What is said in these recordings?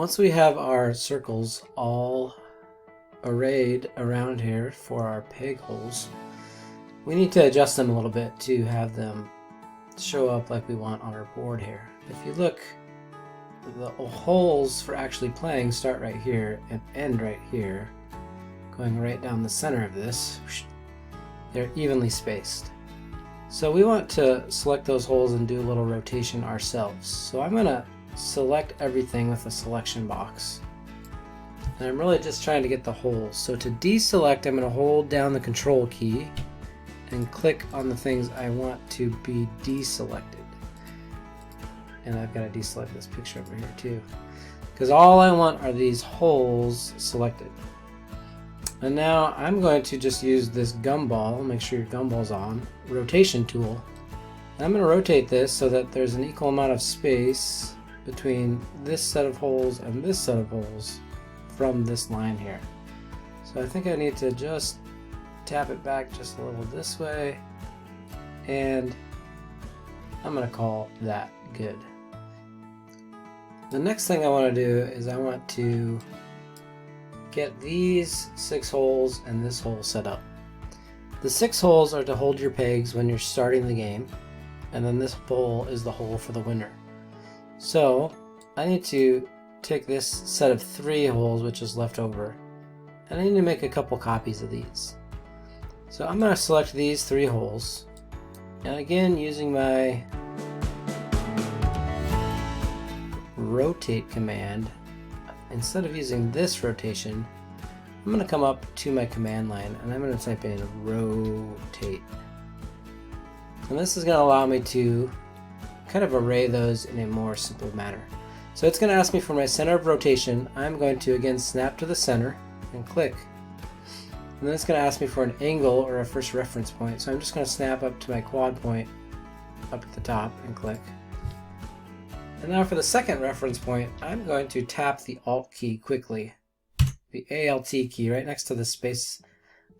Once we have our circles all arrayed around here for our peg holes, we need to adjust them a little bit to have them show up like we want on our board here. If you look, the holes for actually playing start right here and end right here, going right down the center of this. They're evenly spaced. So we want to select those holes and do a little rotation ourselves. So I'm going to select everything with a selection box. And I'm really just trying to get the holes. So to deselect, I'm going to hold down the control key and click on the things I want to be deselected. And I've got to deselect this picture over here too, because all I want are these holes selected. And now I'm going to just use this gumball, make sure your gumball's on, rotation tool. And I'm going to rotate this so that there's an equal amount of space between this set of holes and this set of holes from this line here. So I think I need to just tap it back just a little this way, and I'm going to call that good. The next thing I want to do is I want to get these 6 holes and this hole set up. The 6 holes are to hold your pegs when you're starting the game, and then this hole is the hole for the winner. So I need to take this set of 3 holes which is left over, and I need to make a couple copies of these. So I'm going to select these 3 holes, and again using my rotate command, instead of using this rotation, I'm going to come up to my command line and I'm going to type in rotate. And this is going to allow me to kind of array those in a more simple manner. So it's going to ask me for my center of rotation. I'm going to again snap to the center and click. And then it's going to ask me for an angle or a first reference point. So I'm just going to snap up to my quad point up at the top and click. And now for the second reference point, I'm going to tap the Alt key quickly, the ALT key right next to the space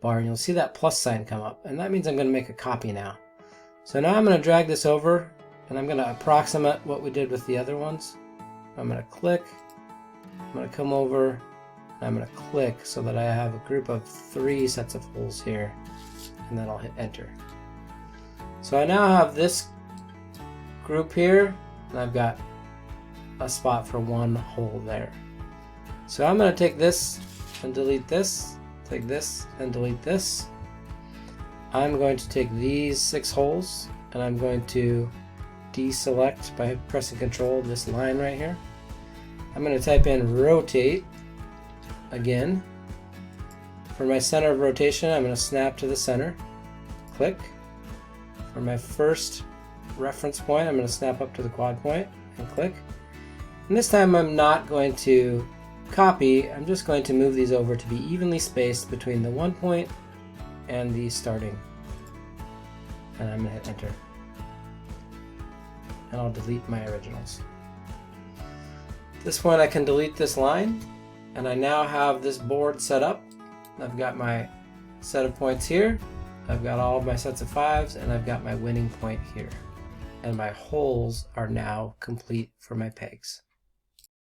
bar, and you'll see that plus sign come up, and that means I'm going to make a copy now. So now I'm going to drag this over, and I'm going to approximate what we did with the other ones. I'm going to click, I'm going to come over, and I'm going to click so that I have a group of 3 sets of holes here, and then I'll hit enter. So I now have this group here, and I've got a spot for 1 hole there. So I'm going to take this and delete this, take this and delete this. I'm going to take these 6 holes and I'm going to deselect by pressing Control this line right here. I'm going to type in rotate again. For my center of rotation, I'm going to snap to the center, click. For my first reference point, I'm going to snap up to the quad point and click. And this time I'm not going to copy, I'm just going to move these over to be evenly spaced between the 1 point and the starting. And I'm going to hit enter. And I'll delete my originals. At this point I can delete this line, and I now have this board set up. I've got my set of points here, I've got all of my sets of 5s, and I've got my winning point here. And my holes are now complete for my pegs.